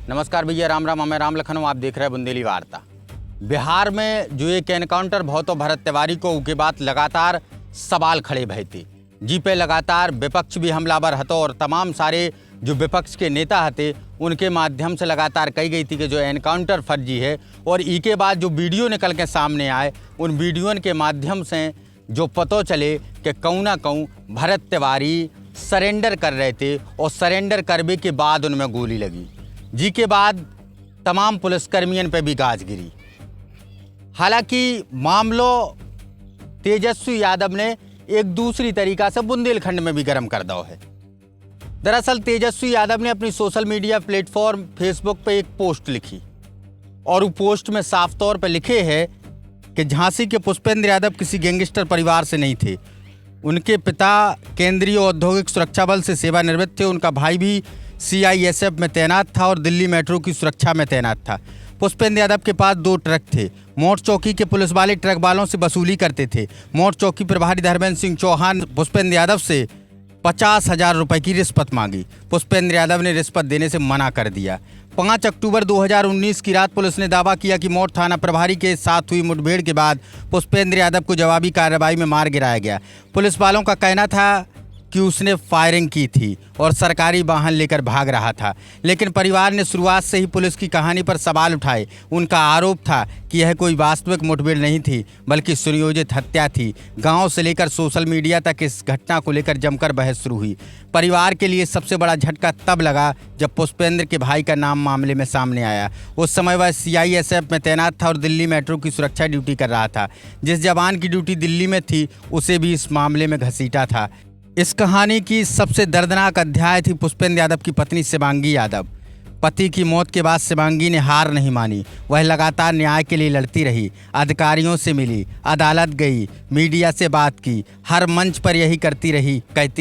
नमस्कार भैया, राम राम। मैं राम लखन हूँ, आप देख रहे हैं बुंदेली वार्ता। बिहार में जो एक एनकाउंटर भौतो भरत तिवारी को उके बाद लगातार सवाल खड़े भए थे। जी पे लगातार विपक्ष भी हमलावर हतो और तमाम सारे जो विपक्ष के नेता हते उनके माध्यम से लगातार कही गई थी कि जो एनकाउंटर फर्जी है। और इसके बाद जो वीडियो निकल के सामने आए, उन वीडियो के माध्यम से जो पतो चले कि कहूँ ना कहूँ भरत तिवारी सरेंडर कर रहे थे और सरेंडर करने के बाद उनमें गोली लगी। जी के बाद तमाम पुलिसकर्मियों पे भी गाज गिरी। हालांकि मामलो तेजस्वी यादव ने एक दूसरी तरीका से बुंदेलखंड में भी गर्म कर दो है। दरअसल तेजस्वी यादव ने अपनी सोशल मीडिया प्लेटफॉर्म फेसबुक पे एक पोस्ट लिखी और वो पोस्ट में साफ तौर पे लिखे है कि झांसी के पुष्पेंद्र यादव किसी गैंगस्टर परिवार से नहीं थे। उनके पिता केंद्रीय औद्योगिक सुरक्षा बल से सेवानिवृत्त थे। उनका भाई भी CISF में तैनात था और दिल्ली मेट्रो की सुरक्षा में तैनात था। पुष्पेंद्र यादव के पास 2 ट्रक थे। मोट चौकी के पुलिस वाले ट्रक वालों से वसूली करते थे। मोट चौकी प्रभारी धर्मेंद्र सिंह चौहान पुष्पेंद्र यादव से 50,000 रुपये की रिश्वत मांगी। पुष्पेंद्र यादव ने रिश्वत देने से मना कर दिया। 5 अक्टूबर 2019 की रात पुलिस ने दावा किया कि मोट थाना प्रभारी के साथ हुई मुठभेड़ के बाद पुष्पेंद्र यादव को जवाबी कार्रवाई में मार गिराया गया। पुलिस वालों का कहना था कि उसने फायरिंग की थी और सरकारी वाहन लेकर भाग रहा था, लेकिन परिवार ने शुरुआत से ही पुलिस की कहानी पर सवाल उठाए। उनका आरोप था कि यह कोई वास्तविक मुठभेड़ नहीं थी, बल्कि सुनियोजित हत्या थी। गांव से लेकर सोशल मीडिया तक इस घटना को लेकर जमकर बहस शुरू हुई। परिवार के लिए सबसे बड़ा झटका तब लगा जब पुष्पेंद्र के भाई का नाम मामले में सामने आया। उस समय वह CISF में तैनात था और दिल्ली मेट्रो की सुरक्षा ड्यूटी कर रहा था। जिस जवान की ड्यूटी दिल्ली में थी उसे भी इस मामले में घसीटा था। इस कहानी की सबसे दर्दनाक अध्याय थी पुष्पेंद्र यादव की पत्नी शिवांगी यादव। पति की मौत के बाद शिवांगी ने हार नहीं मानी। वह लगातार न्याय के लिए लड़ती रही, अधिकारियों से मिली, अदालत गई, मीडिया से बात की, हर मंच पर यही कहती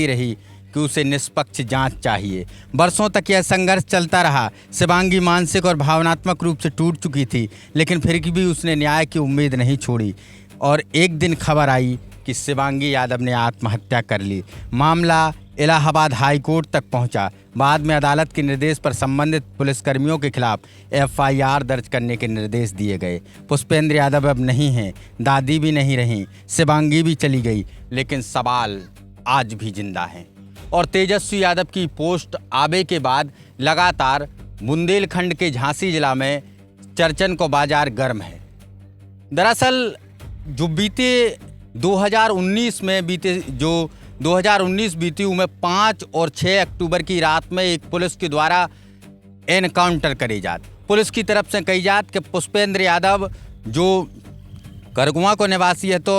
रही कि उसे निष्पक्ष जांच चाहिए। वर्षों तक यह संघर्ष चलता रहा। शिवांगी मानसिक और भावनात्मक रूप से टूट चुकी थी, लेकिन फिर भी उसने न्याय की उम्मीद नहीं छोड़ी। और एक दिन खबर आई कि शिवांगी यादव ने आत्महत्या कर ली। मामला इलाहाबाद हाई कोर्ट तक पहुंचा। बाद में अदालत के निर्देश पर संबंधित पुलिसकर्मियों के खिलाफ FIR दर्ज करने के निर्देश दिए गए। पुष्पेंद्र यादव अब नहीं हैं, दादी भी नहीं रहीं, शिवांगी भी चली गई, लेकिन सवाल आज भी जिंदा हैं। और तेजस्वी यादव की पोस्ट आवे के बाद लगातार बुंदेलखंड के झांसी जिला में चर्चन को बाजार गर्म है। दरअसल जो बीते 2019 में जो 2019 बीती उनमें 5 और 6 अक्टूबर की रात में एक पुलिस के द्वारा एनकाउंटर करे जात। पुलिस की तरफ से कही जात कि पुष्पेंद्र यादव जो करगुआ को निवासी है तो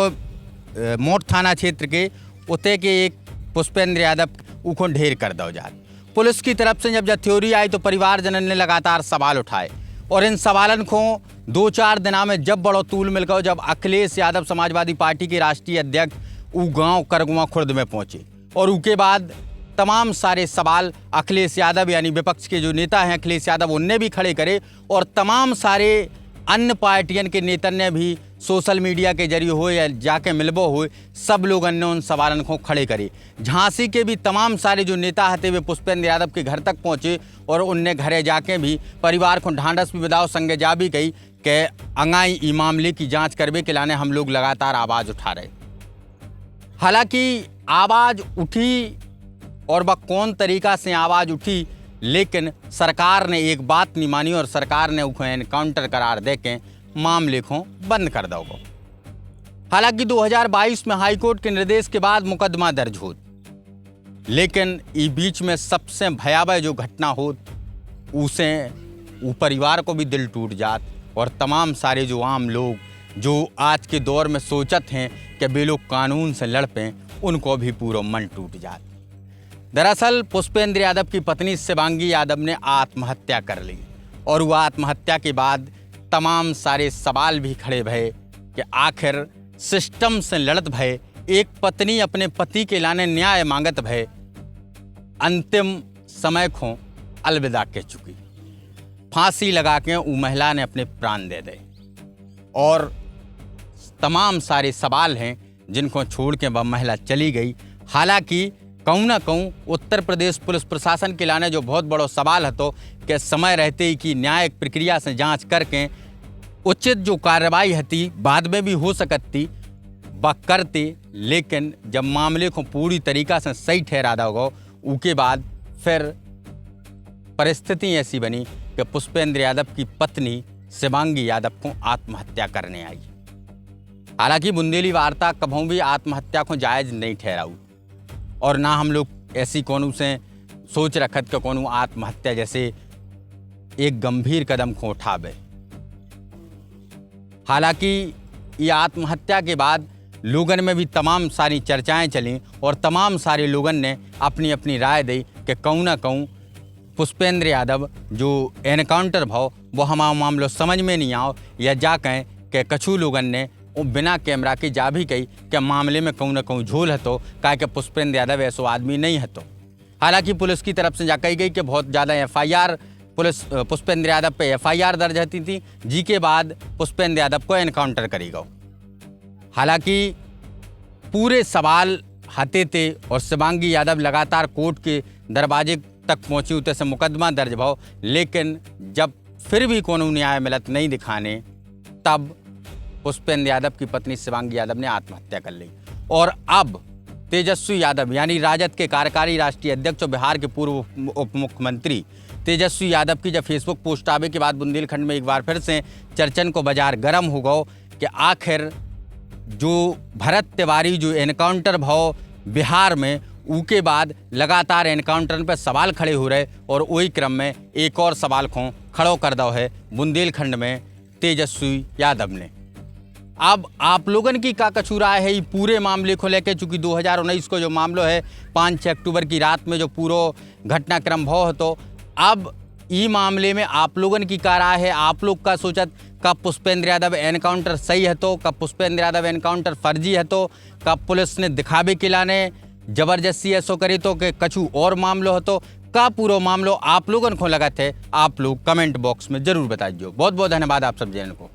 मोट थाना क्षेत्र के उते के एक पुष्पेंद्र यादव उखो ढेर कर दो जात। पुलिस की तरफ से जब थ्योरी आई तो परिवारजनन ने लगातार सवाल उठाए और इन सवालन को 2-4 दिना में जब बड़ो तूल मिल गयो, जब अखिलेश यादव समाजवादी पार्टी के राष्ट्रीय अध्यक्ष गांव करगुआ खुर्द में पहुंचे और उसके बाद तमाम सारे सवाल अखिलेश यादव यानी विपक्ष के जो नेता हैं अखिलेश यादव उनने भी खड़े करे और तमाम सारे अन्य पार्टियन के नेता ने भी सोशल मीडिया के जरिए हो या जाके मिलबो हो, सब लोगों ने उन सवालों को खड़े करे। झांसी के भी तमाम सारे जो नेता हते वे पुष्पेंद्र यादव के घर तक पहुंचे और उनने घरे जाके भी परिवार को ढांढस भी विदाओ संगे जा भी गई कि अंगाई ई मामले की जांच करने के लाने हम लोग लगातार आवाज़ उठा रहे। हालांकि आवाज़ उठी और वह कौन तरीका से आवाज़ उठी, लेकिन सरकार ने एक बात नहीं मानी और सरकार ने उसको एनकाउंटर करार दे के मामले को बंद कर दो। हालांकि 2022 में हाईकोर्ट के निर्देश के बाद मुकदमा दर्ज हो, लेकिन इस बीच में सबसे भयावह जो घटना हो उसे वो परिवार को भी दिल टूट जात और तमाम सारे जो आम लोग जो आज के दौर में सोचत हैं कि वे लोग कानून से लड़ पें, उनको भी पूरा मन टूट जात। दरअसल पुष्पेंद्र यादव की पत्नी शिवांगी यादव ने आत्महत्या कर ली और वो आत्महत्या के बाद तमाम सारे सवाल भी खड़े भये कि आखिर सिस्टम से लड़त भये, एक पत्नी अपने पति के लाने न्याय मांगत भये, अंतिम समय को अलविदा कह चुकी। फांसी लगा के वो महिला ने अपने प्राण दे दे और तमाम सारे सवाल हैं जिनको छोड़ के वह महिला चली गई। हालांकि कहूँ ना कहूँ उत्तर प्रदेश पुलिस प्रशासन के लाने जो बहुत बड़ो सवाल हतो कि समय रहते ही कि न्यायिक प्रक्रिया से जांच करके उचित जो कार्रवाई हती बाद में भी हो सकती वह करते, लेकिन जब मामले को पूरी तरीका से सही ठहरा दोगे उसके बाद फिर परिस्थिति ऐसी बनी कि पुष्पेंद्र यादव की पत्नी शिवांगी यादव को आत्महत्या करने आई। हालांकि बुंदेली वार्ता कभी भी आत्महत्या को जायज़ नहीं ठहराऊ और ना हम लोग ऐसी कोनू से सोच रखत कि कोनू आत्महत्या जैसे एक गंभीर कदम को उठावे। हालांकि ये आत्महत्या के बाद लोगन में भी तमाम सारी चर्चाएं चली और तमाम सारे लोगन ने अपनी अपनी राय दी कि कहूँ ना कहूँ पुष्पेंद्र यादव जो एनकाउंटर भाव वो हमारा मामलो समझ में नहीं आओ या जा कहें कि कछु लोगन ने वो बिना कैमरा के जा भी कही कि मामले में कहूँ ना कहूँ झोल हतो काहे कि पुष्पेंद्र यादव ऐसो आदमी नहीं हतो। हालांकि पुलिस की तरफ से जा कही गई कि बहुत ज़्यादा एफआईआर पुलिस पुष्पेंद्र यादव पे एफआईआर दर्ज होती थी, जी के बाद पुष्पेंद्र यादव को एनकाउंटर करी गो। हालांकि पूरे सवाल हते थे और शिवांगी यादव लगातार कोर्ट के दरवाजे तक पहुंची उतने से मुकदमा दर्ज भाव, लेकिन जब फिर भी कोनो न्याय मिलत नहीं दिखाने तब पुष्पेंद्र यादव की पत्नी शिवांगी यादव ने आत्महत्या कर ली। और अब तेजस्वी यादव यानी राजद के कार्यकारी राष्ट्रीय अध्यक्ष और बिहार के पूर्व उप मुख्यमंत्री तेजस्वी यादव की जब फेसबुक पोस्ट आवे के बाद बुंदेलखंड में एक बार फिर से चर्चन को बाजार गर्म हो गो कि आखिर जो भरत तिवारी जो एनकाउंटर भाव बिहार में उसके बाद लगातार एनकाउंटर पर सवाल खड़े हो रहे और वही क्रम में एक और सवाल को खड़ो कर दो है बुंदेलखंड में तेजस्वी यादव ने। अब आप लोगन की का कसूरा है ये पूरे मामले को लेकर, चूँकि 2019 को जो मामला है 5-6 अक्टूबर की रात में जो पूरा घटनाक्रम भाव हो, तो अब ई मामले में आप लोगन की का राय है? आप लोग का सोचत कब पुष्पेंद्र यादव एनकाउंटर सही है तो कब पुष्पेंद्र यादव एनकाउंटर फर्जी है तो कब पुलिस ने दिखावे के लाने जबरदस्ती ऐसो करे तो कि कछु और मामलो हो तो का पूरा मामलो आप लोगन को लगा थे? आप लोग कमेंट बॉक्स में जरूर बताइए। बहुत बहुत धन्यवाद आप सब जन को।